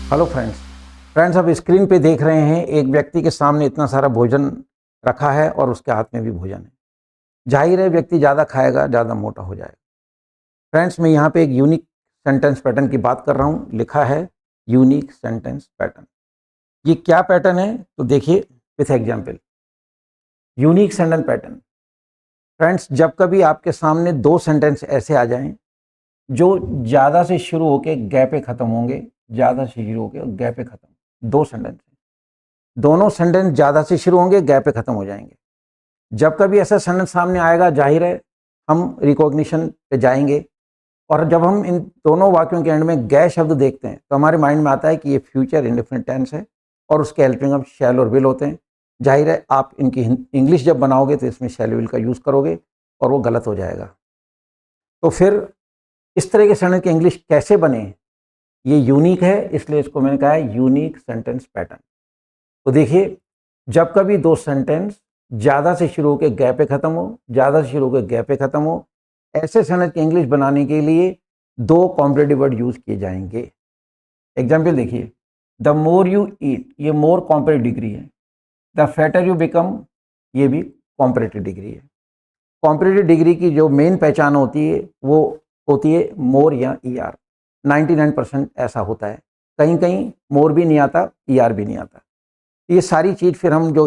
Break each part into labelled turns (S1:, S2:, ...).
S1: Hello friends आप screen पे देख रहे हैं एक व्यक्ति के सामने इतना सारा भोजन रखा है और उसके हाथ में भी भोजन है। जाहिर है व्यक्ति ज़्यादा खाएगा ज़्यादा मोटा हो जाएगा। फ्रेंड्स मैं यहाँ पे एक यूनिक सेंटेंस पैटर्न की बात कर रहा हूँ। लिखा है यूनिक सेंटेंस पैटर्न। ये क्या पैटर्न है तो देखिए with example. Unique sentence pattern friends, जब कभी आपके सामने दो सेंटेंस ऐसे आ जाएं जो ज़्यादा से शुरू होकर गै पे ख़त्म होंगे, ज़्यादा से शुरू होकर गै पे ख़त्म, दो सेंटेंस, दोनों सेंटेंस ज़्यादा से शुरू होंगे गै पे ख़त्म हो जाएंगे। जब कभी ऐसा सेंटेंस सामने आएगा जाहिर है हम रिकॉग्निशन पे जाएंगे और जब हम इन दोनों वाक्यों के एंड में गै शब्द देखते हैं तो हमारे माइंड में आता है कि ये फ्यूचर इंडेफिनिट टेंस है और उसके हेल्पिंग ऑफ शैल और विल होते हैं। जाहिर है आप इनकी इंग्लिश जब बनाओगे तो इसमें शैल विल का यूज़ करोगे और वो गलत हो जाएगा। तो फिर इस तरह के सेंटेंस की इंग्लिश कैसे बने, ये यूनिक है, इसलिए इसको मैंने कहा है यूनिक सेंटेंस पैटर्न। तो देखिए जब कभी दो सेंटेंस ज़्यादा से शुरू होकर गै पे ख़त्म हो, ज़्यादा से शुरू होकर गै पे ख़त्म हो, ऐसे सेंटेंस की इंग्लिश बनाने के लिए दो कॉम्परेटिव वर्ड यूज़ किए जाएंगे। एग्जाम्पल देखिए, द मोर यू ईट, ये मोर कॉम्परेटिव डिग्री है। द फैटर यू बिकम, ये भी कॉम्परेटिव डिग्री है। कॉम्परेटिव डिग्री की जो मेन पहचान होती है वो होती है मोर या ई आर। 99% ऐसा होता है, कहीं कहीं मोर भी नहीं आता, ई आर भी नहीं आता। ये सारी चीज़ फिर हम जो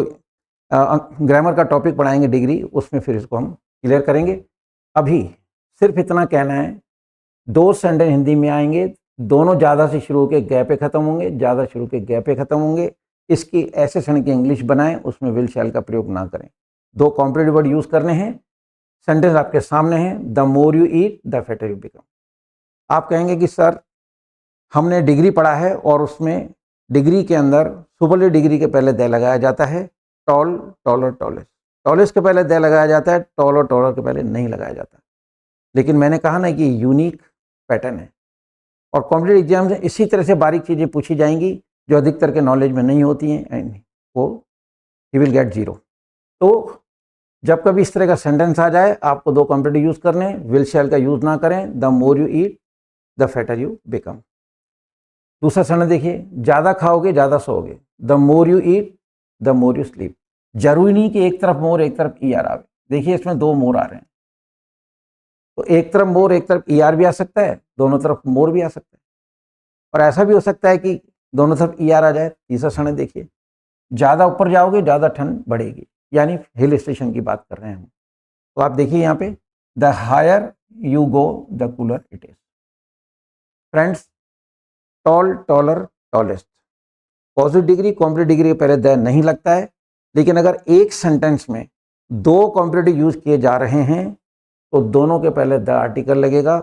S1: ग्रामर का टॉपिक पढ़ाएंगे डिग्री, उसमें फिर इसको हम क्लियर करेंगे। अभी सिर्फ इतना कहना है, दो सेंटेंस हिंदी में आएंगे, दोनों ज़्यादा से शुरू होकर गै पे ख़त्म होंगे, ज़्यादा शुरू के गै पे ख़त्म होंगे। इसकी ऐसे सेंटेंस की इंग्लिश बनाएं, उसमें विल शैल का प्रयोग ना करें। दो कॉम्परेटिव वर्ड यूज़ करने हैं। सेंटेंस आपके सामने है, the more you eat the fatter you become. आप कहेंगे कि सर हमने डिग्री पढ़ा है और उसमें डिग्री के अंदर सुपरलेटिव डिग्री के पहले द लगाया जाता है, टॉल, टॉलर, टॉलेस्ट। टॉलेस्ट के पहले द लगाया जाता है, टॉल और टॉलर के पहले नहीं लगाया जाता। लेकिन मैंने कहा ना कि यूनिक पैटर्न है और कॉम्पिटिटिव एग्जाम में इसी तरह से बारीक चीज़ें पूछी जाएंगी जो अधिकतर के नॉलेज में नहीं होती हैं, एंड वो ही विल गेट 0। तो जब कभी इस तरह का सेंटेंस आ जाए आपको दो कॉम्परेटिव यूज़ करने, विल शैल का यूज़ ना करें। The more you eat the fatter you become. दूसरा सेंटेंस देखिए, ज़्यादा खाओगे ज़्यादा सोओगे। The more you eat the more you sleep. जरूरी नहीं कि एक तरफ मोर एक तरफ ई आर आवे। देखिए इसमें दो मोर आ रहे हैं, तो एक तरफ मोर एक तरफ ई आर भी आ सकता है, दोनों तरफ मोर भी आ सकता है, और ऐसा भी हो सकता है कि दोनों तरफ ई आर आ जाए। तीसरा सेंटेंस देखिए, ज़्यादा ऊपर जाओगे ज़्यादा ठंड बढ़ेगी, यानी हिल स्टेशन की बात कर रहे हैं हम। तो आप देखिए यहाँ पे, the higher you go the cooler it is. Friends, tall, taller, tallest, positive degree comparative degree के पहले द नहीं लगता है। लेकिन अगर एक सेंटेंस में दो कॉम्परेटिव यूज किए जा रहे हैं तो दोनों के पहले द आर्टिकल लगेगा।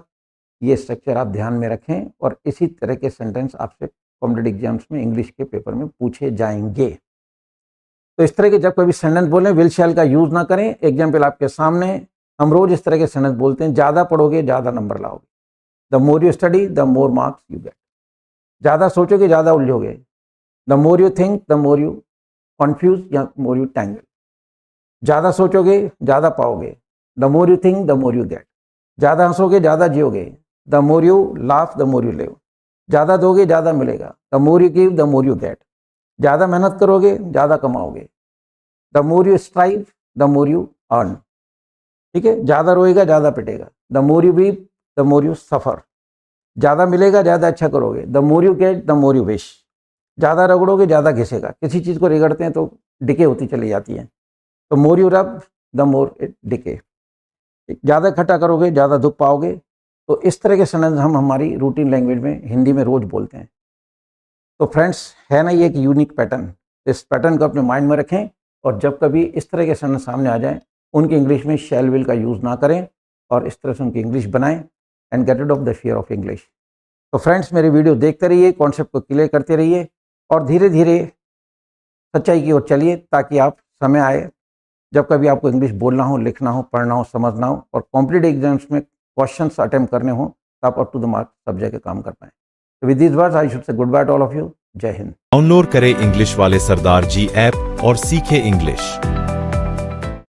S1: ये स्ट्रक्चर आप ध्यान में रखें और इसी तरह के सेंटेंस आपसे कॉम्पिटिटिव एग्जाम्स में इंग्लिश के पेपर में पूछे जाएंगे। तो इस तरह के जब कभी सेंटेंस बोलें विल शैल का यूज ना करें। एग्जाम्पल आपके सामने, हम रोज इस तरह के सेंटेंस बोलते हैं, ज़्यादा पढ़ोगे ज़्यादा नंबर लाओगे। The more you study the more marks you get. ज़्यादा सोचोगे ज़्यादा उलझोगे। The more you think the more you confuse या मोर यू टैंगल। ज़्यादा सोचोगे ज़्यादा पाओगे। The more you think the more you get. ज़्यादा हंसोगे ज़्यादा जियोगे। The more you laugh the more you live. ज़्यादा दोगे ज़्यादा मिलेगा। The more you give the more you get. ज़्यादा मेहनत करोगे ज़्यादा कमाओगे। The more you strive the more you earn. ठीक है, ज़्यादा रोएगा ज़्यादा पिटेगा। The more you weep the more you suffer. ज़्यादा मिलेगा ज़्यादा अच्छा करोगे। The more you get the more you wish. ज़्यादा रगड़ोगे ज़्यादा घिसेगा। किसी चीज़ को रगड़ते हैं तो डिके होती चली जाती है, तो more you rub the more it decay. ज़्यादा इकट्ठा करोगे ज़्यादा दुख पाओगे। तो इस तरह के सेंटेंस हम हमारी रूटीन लैंग्वेज में हिंदी में रोज़ बोलते हैं। तो फ्रेंड्स, है ना ये एक यूनिक पैटर्न। इस पैटर्न को अपने माइंड में रखें और जब कभी इस तरह के सेंटेंस सामने आ जाएं उनकी इंग्लिश में शैल विल का यूज़ ना करें और इस तरह से उनकी इंग्लिश बनाएं and get rid of the fear of English. तो फ्रेंड्स, मेरे वीडियो देखते रहिए, कॉन्सेप्ट को क्लियर करते रहिए और धीरे धीरे सच्चाई की ओर चलिए, ताकि आप समय आए जब कभी आपको इंग्लिश बोलना हो, लिखना हो, पढ़ना हो, समझना हो और कॉम्पिटिटिव एग्जाम्स में क्वेश्चंस अटेम्प्ट करने हो तो आप अप टू द मार्क सब जगह काम कर पाएँ। तो with this words I should say good by two all of you. जय हिंद।
S2: डाउनलोड करें इंग्लिश वाले सरदार जी ऐप और सीखें इंग्लिश।